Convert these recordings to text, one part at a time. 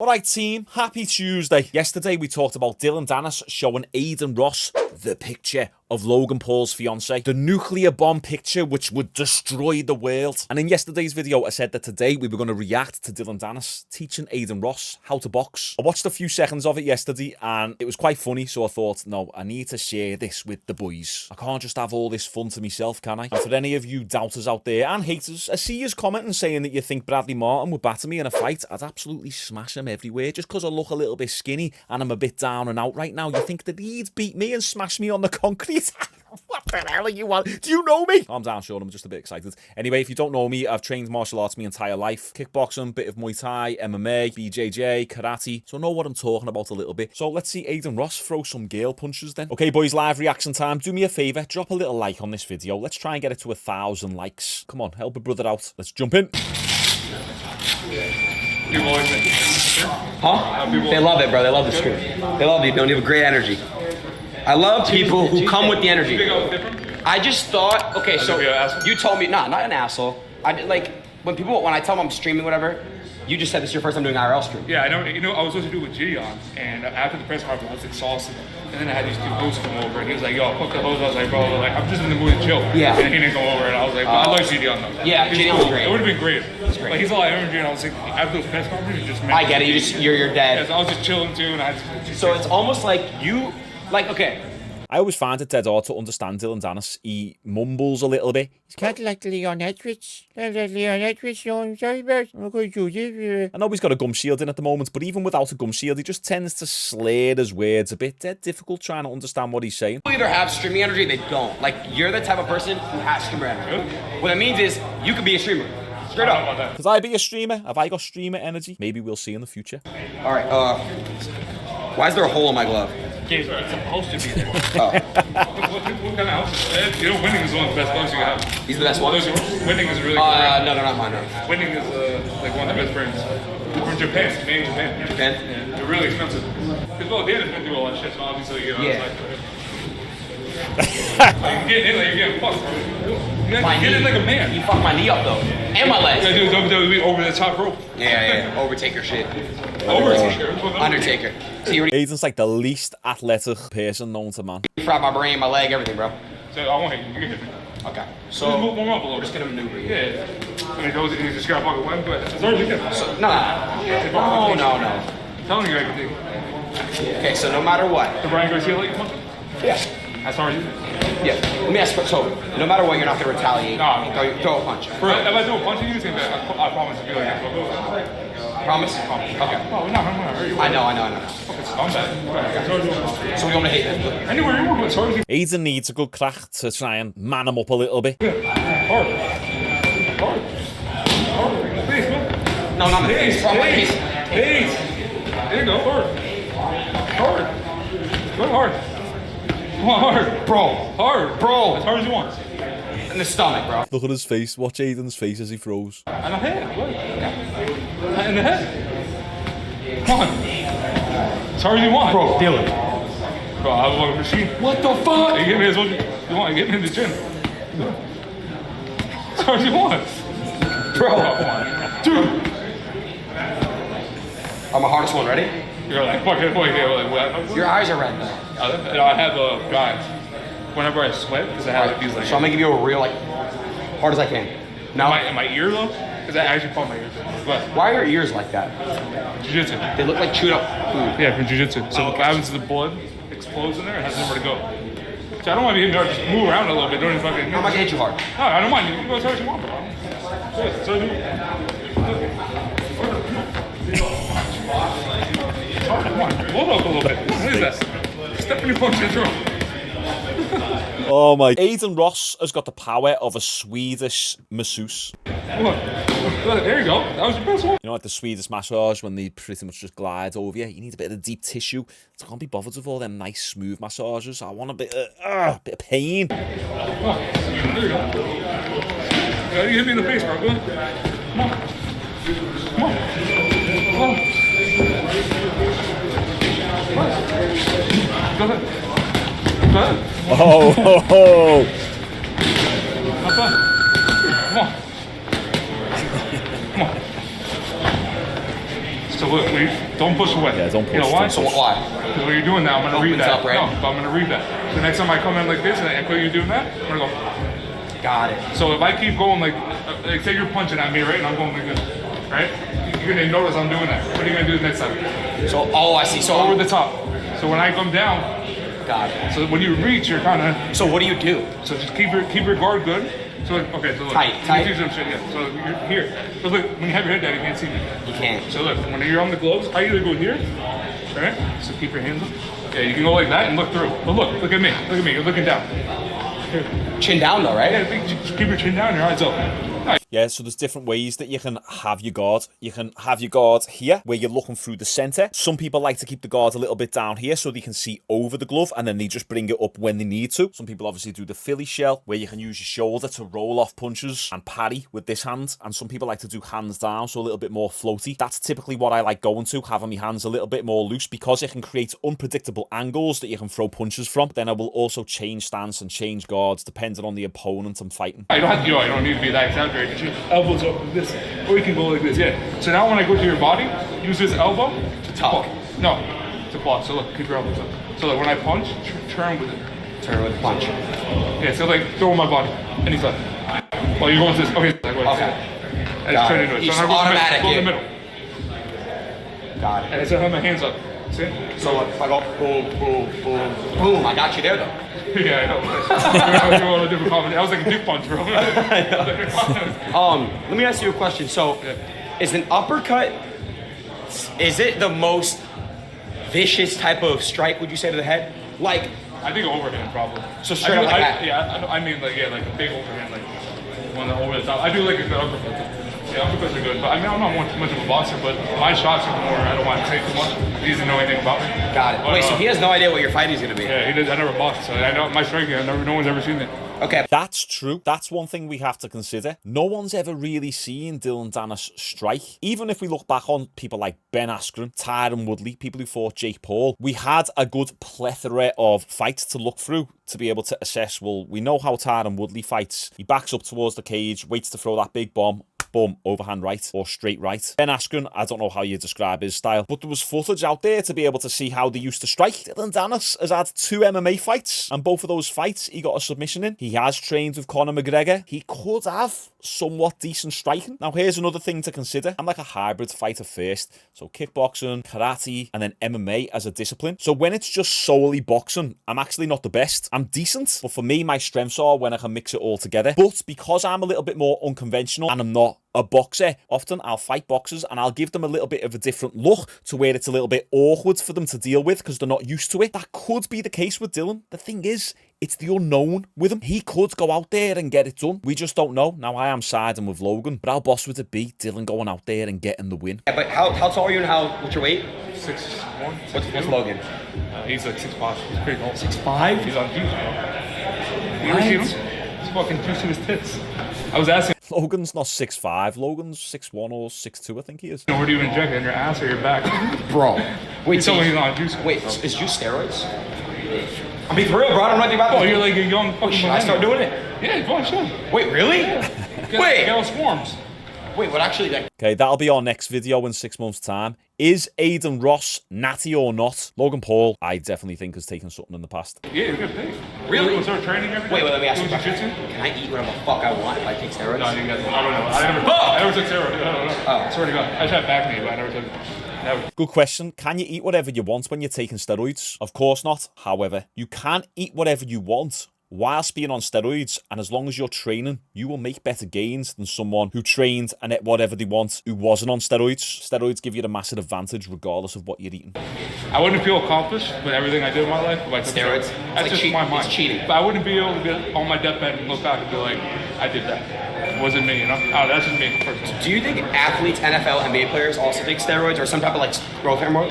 Alright team, happy Tuesday. Yesterday we talked about Dillon Danis showing Adin Ross the picture of Logan Paul's fiance, the nuclear bomb picture which would destroy the world. And in yesterday's video I said that today we were going to react to Dillon Danis teaching Adin Ross how to box. I watched a few seconds of it yesterday and it was quite funny, so I thought, no, I need to share this with the boys. I can't just have all this fun to myself, can I? And for any of you doubters out there and haters, I see you commenting saying that you think Bradley Martin would batter me in a fight. I'd absolutely smash him everywhere just because I look a little bit skinny and I'm a bit down and out right now. You think that he'd beat me and smash me on the concrete? What the hell are you want? Do you know me? Calm down, Shaun. I'm just a bit excited. Anyway, if you don't know me, I've trained martial arts my entire life. Kickboxing, bit of Muay Thai, MMA, BJJ, karate. So I know what I'm talking about a little bit. So let's see Adin Ross throw some girl punches then. Okay, boys, live reaction time. Do me a favour. Drop a little like on this video. Let's try and get it to 1,000 likes. Come on, help a brother out. Let's jump in. Huh? They love it, bro. They love the school. They love you. Don't you have a great energy? I love people who come with the energy. I just thought, okay, so you told me, nah, not an asshole. I did, like when I tell them I'm streaming, whatever. You just said this is your first time doing IRL stream. Yeah, I know. You know, I was supposed to do it with G on, and after the press conference, I was exhausted. And then I had these two hosts come over, and he was like, "Yo, fuck the host." I was like, "Bro, like I'm just in the mood to chill." Yeah. And he didn't come over, and I was like, "I like GD on though." Yeah, GD was great. It would have been great. Like he's a lot of energy, and I was like, after those press conferences, you just. I get it. You're dead. Yeah, so I was just chilling too, and So it's almost like you, like okay. I always find it dead hard to understand Dillon Danis. He mumbles a little bit. He's kind of like Leon Edwards. I know he's got a gum shield in at the moment, but even without a gum shield, he just tends to slur his words a bit. Dead difficult trying to understand what he's saying. People either have streaming energy, they don't. Like you're the type of person who has streamer energy. What it means is you could be a streamer. Straight up. Could I be a streamer? Have I got streamer energy? Maybe we'll see in the future. All right. Why is there a hole in my glove? it's supposed to be there. What kind of house? You know, winning is one of the best gloves you have. He's the best one? Winning is really no, they're not mine. No. Winning is like one of the best brands. From Japan, made in Japan. Japan? Yeah, they're really expensive. Because, well, Dan's been through all that shit, so obviously, you know, yeah. It's like, you're getting fucked, bro. You get it like a man. You fucked my knee up, though. And my legs. You gotta do WWE over the top rope. Yeah. Overtaker shit. Overtaker. Undertaker. See, Aiden's like the least athletic person known to man. You fried my brain, my leg, everything, bro. So I won't hit you. You can hit me. Okay. So just warm up a little. We're just gonna maneuver. Yeah. I mean, those you just got fucking win, but as hard as you can. So, no. I'm telling you everything. Okay, so no matter what. The Brian Garcia like punch? Yeah. As hard as you can. Yeah. Let me ask. So no matter what, you're not gonna retaliate. No. Throw a punch. If I throw a punch at you, it's gonna be. I promise to be like that. Promise? Okay. Oh, no, I'm gonna hurt you. I know. Fucking scumbag. So we're gonna hit them. Anywhere you want, as hard as you can. Aiden needs a good crack to try and man him up a little bit. Hard. Please, man. No, not the face. Please. There you go. Hard. Go hard. Come on, hard. Bro. Hard. Bro. As hard as you want. In the stomach, bro. Look at his face. Watch Aiden's face as he throws. And the head. Look. In the head. Come on. As hard as you want. Bro, Dillon. Bro, I was on a machine. What the fuck? You get me as much as you want. You get me in the gym. As hard as you want. Bro. Oh, come on. Dude. I'm the hardest one. Ready? You're like, fucking boy. Like, what? Your eyes are red now. I have guys. Whenever I sweat, because I have these like. So I'm gonna give you a real, like, hard as I can. Now. In my ear though? Because I actually call my ears. But why are your ears like that? Jiu-jitsu. They look like chewed up food. Yeah, from jiu-jitsu. So what happens to the blood explodes in there, it has nowhere to go. So I don't want to be hard. Just move around a little bit. Don't even fucking. I'm not gonna hit you hard. No, I don't mind. You can go as hard as you want, bro. So you. Come on, hold up a little bit. What is that? Step in your punch through. Oh my. Adin Ross has got the power of a Swedish masseuse. Look, there you go. That was your best one. You know, like the Swedish massage when they pretty much just glide over you. You need a bit of deep tissue. I can't be bothered with all them nice smooth massages. I want a bit of pain. Come on. There you go. You hit me in the face, bro. Go ahead. Come on. Come on. Come on. Go ahead. Go ahead. Oh, ho, ho. Not bad. Come on. Come on. So look, leave. Don't push away. Yeah, don't push. You know why? So why? Because when you're doing that, I'm gonna read that. Up, right? No, but I'm gonna read that. So next time I come in like this and I feel you doing that, I'm gonna go. Got it. So if I keep going like say you're punching at me, right, and I'm going like this, right? You're gonna notice I'm doing that. What are you gonna do next time? So, oh, I see. So over the top. So when I come down, got it. so when you reach, you're kind of. So what do you do? So just keep your guard good. So okay, so look. Tight. Let me do some shit, yeah. So you're here. So look, when you have your head down, you can't see me. You can't. So look, when you're on the gloves, I either go here, right? So keep your hands up. Yeah, you can go like that and look through. But look at me. Look at me. You're looking down. Here. Chin down though, right? Yeah, just keep your chin down, your eyes open. Nice. Yeah, so there's different ways that you can have your guard. You can have your guard here, where you're looking through the center. Some people like to keep the guard a little bit down here so they can see over the glove, and then they just bring it up when they need to. Some people obviously do the Philly shell, where you can use your shoulder to roll off punches and parry with this hand. And some people like to do hands down, so a little bit more floaty. That's typically what I like going to, having my hands a little bit more loose, because it can create unpredictable angles that you can throw punches from. Then I will also change stance and change guards depending on the opponent I'm fighting. I don't have to, I don't need to be that exaggerated. Your elbows up like this, or you can go like this. Yeah. So now when I go to your body, use this elbow to talk. No, to block. So look, keep your elbows up. So like when I punch, turn with it. Turn with the punch. Yeah. So like throw my body anytime. Well, you're going to this. Okay. Okay. And just turn into it. It's So now automatic. go in the middle. Got it. And I still have my hands up. See? So if I go boom, boom, boom, boom, I got you there though. Yeah, I know. I was a different comedy. I was like a dick punch, bro. Let me ask you a question. So, is an uppercut, is it the most vicious type of strike, would you say, to the head? Like, I think overhand probably. So straight up like that? Yeah, I mean like like a big overhand, like one over the top. I do like a good uppercut. Yeah, uppercuts are good, but I mean I'm not much of a boxer, but my shots are more. I don't want to take too much. He doesn't know anything about me. Got it. But, wait, so he has no idea what your fight is gonna be? Yeah, he does. I never boxed, so I know my striking. No one's ever seen it. Okay. That's true. That's one thing we have to consider. No one's ever really seen Dillon Danis strike. Even if we look back on people like Ben Askren, Tyron Woodley, people who fought Jake Paul, we had a good plethora of fights to look through to be able to assess, well, we know how Tyron Woodley fights. He backs up towards the cage, waits to throw that big bomb, boom, overhand right or straight right. Ben Askren, I don't know how you describe his style, but there was footage out there to be able to see how they used to strike. Dillon Danis has had 2 MMA fights, and both of those fights he got a submission in. He has trained with Conor McGregor. He could have somewhat decent striking. Now here's another thing to consider. I'm like a hybrid fighter first, so kickboxing, karate, and then MMA as a discipline. So when it's just solely boxing, I'm actually not the best. I'm decent, but for me, my strengths are when I can mix it all together. But because I'm a little bit more unconventional and I'm not a boxer, often I'll fight boxers and I'll give them a little bit of a different look to where it's a little bit awkward for them to deal with because they're not used to it. That could be the case with Dillon. The thing is, it's the unknown with him. He could go out there and get it done. We just don't know. Now, I am siding with Logan, but how boss would it be Dillon going out there and getting the win? Yeah, but how tall are you and what's your weight? 6'1". What's Logan? He's like 6'5". He's pretty tall. 6'5"? He's on juice, bro. You ever seen him? He's fucking juicing his tits. I was asking. Logan's not 6'5". Logan's 6'1" or 6'2", I think he is. Where do you inject it? In your ass or your back? Bro. Wait, so he's on juice. Wait, is juice steroids? I mean, for real, bro. I don't know anything about Oh, you're like a young fucking Should I start doing it? Yeah, go on, show. Wait, really? Wait. Get all swarms. Wait, what actually? Okay, that'll be our next video in 6 months' time. Is Adin Ross natty or not? Logan Paul, I definitely think, has taken something in the past. Yeah, you're good pay. Really? We'll start training every day. Wait, let me ask you a Doing question. jiu-jitsu? Can I eat whatever the fuck I want if I take steroids? No, you guys, I don't know. I never took steroids. I don't know. I swear to God. I just had back knee, but I never took it. Never. Good question. Can you eat whatever you want when you're taking steroids? Of course not. However, you can eat whatever you want whilst being on steroids, and as long as you're training, you will make better gains than someone who trained and ate whatever they want who wasn't on steroids. Steroids give you the massive advantage regardless of what you're eating. I wouldn't feel accomplished with everything I did in my life if I took Steroids? That's It's just like my mind. it's cheating. But I wouldn't be able to get on my deathbed and look back and be like, I did that. It wasn't me, you know? Oh, that's just me, personally. Do you think athletes, NFL, NBA players also take steroids or some type of like growth hormone?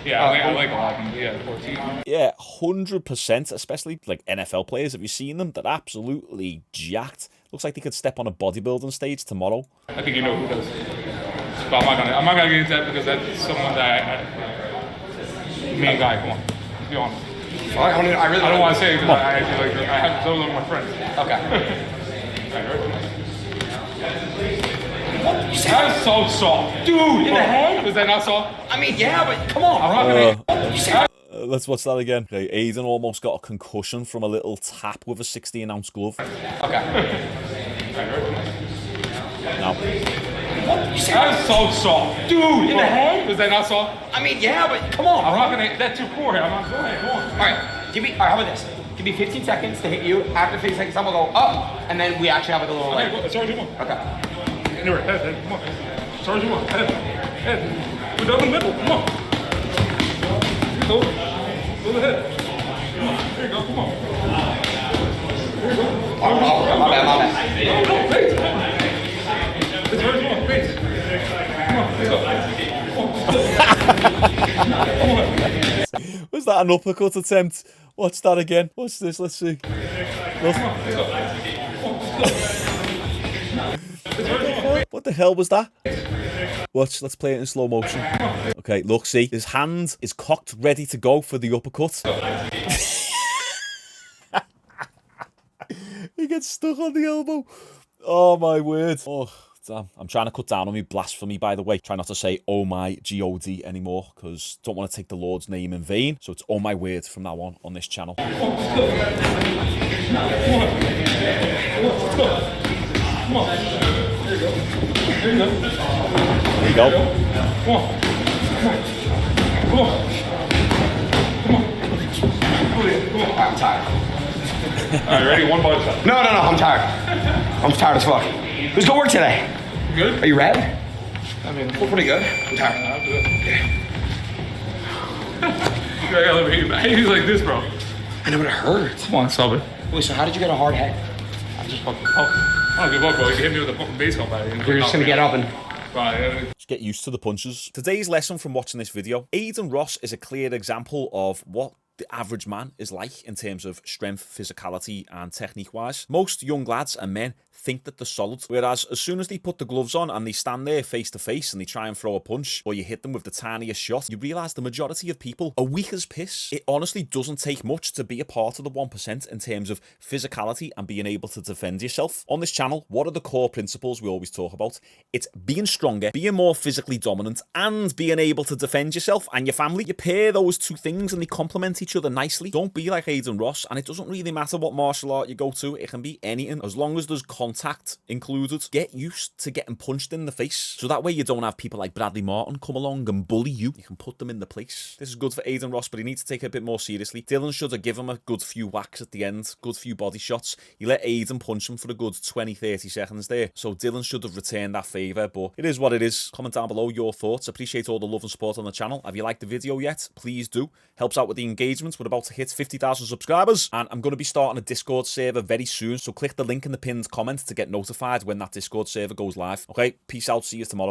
Yeah, I like a lot of them. Yeah, of course. Yeah, 100%, especially like NFL players. Have you seen them? They're absolutely jacked. Looks like they could step on a bodybuilding stage tomorrow. I think you know who does. But I'm not gonna get into that because that's someone that main guy. Come on, let's be honest. I don't want to say it because I have those are my friends. Okay. All right, That's so soft. Dude, in the head? Is that not soft? I mean, yeah, but come on. I'm not gonna. Let's watch that again. Okay, Adin almost got a concussion from a little tap with a 16-ounce glove. Okay. Now. That's so soft. Dude, in the head? Is that not soft? I mean, yeah, but come on. I'm not gonna. That's too poor. I'm not. Go ahead. Go on. All right, give me. All right, how about this? Give me 15 seconds to hit you. After 15 seconds, I'm gonna go up, and then we actually have like a little. Okay, go. Charge him on. Okay. Anyway, head. Come on. Charge him on. Head. We're down the middle. Come on. Go. Go ahead. Come on. There you go. Come on. There you go. Oh, my bad. No, face. It's charge him on. Face. Come on. There you go. Was that an uppercut attempt? Watch that again. Watch this. Let's see. Look. What the hell was that? Watch. Let's play it in slow motion. Okay, look. See, his hand is cocked, ready to go for the uppercut. He gets stuck on the elbow. Oh my word. Oh. Damn. I'm trying to cut down on me blasphemy, by the way. Try not to say oh my God anymore, because don't want to take the Lord's name in vain. So it's oh my word from now on this channel. Come on. There you go. There you go. There you go. Come on. Come on. Come on. Come on. I'm tired. All right, ready? One body shot. No, I'm tired. I'm tired as fuck. Let's go work today. You good? Are you red? I mean, We're pretty good. I'm tired. I'm good. I gotta let me back. He's like this, bro. I know, but it hurts. Come on, stop it. Wait, so how did you get a hard head? I just fucking. I don't give up, bro. You hit me with a fucking baseball bat. You're just gonna get up and. Right. Just get used to the punches. Today's lesson from watching this video. Adin Ross is a clear example of what the average man is like in terms of strength, physicality, and technique wise. Most young lads and men think that they're solid, whereas as soon as they put the gloves on and they stand there face to face and they try and throw a punch, or you hit them with the tiniest shot, you realise the majority of people are weak as piss. It honestly doesn't take much to be a part of the 1% in terms of physicality and being able to defend yourself. On this channel, what are the core principles we always talk about? It's being stronger, being more physically dominant, and being able to defend yourself and your family. You pair those two things and they complement each other nicely. Don't be like Adin Ross, and it doesn't really matter what martial art you go to. It can be anything, as long as there's contact included. Get used to getting punched in the face, so that way you don't have people like Bradley Martin come along and bully you. You can put them in the place. This is good for Adin Ross, but he needs to take it a bit more seriously. Dillon should have given him a good few whacks at the end, good few body shots. He let Adin punch him for a good 20-30 seconds there, so Dillon should have returned that favour, but it is what it is. Comment down below your thoughts. Appreciate all the love and support on the channel. Have you liked the video yet? Please do. Helps out with the engagement. We're about to hit 50,000 subscribers, and I'm going to be starting a Discord server very soon, so click the link in the pinned comment to get notified when that Discord server goes live. Okay, peace out. See you tomorrow.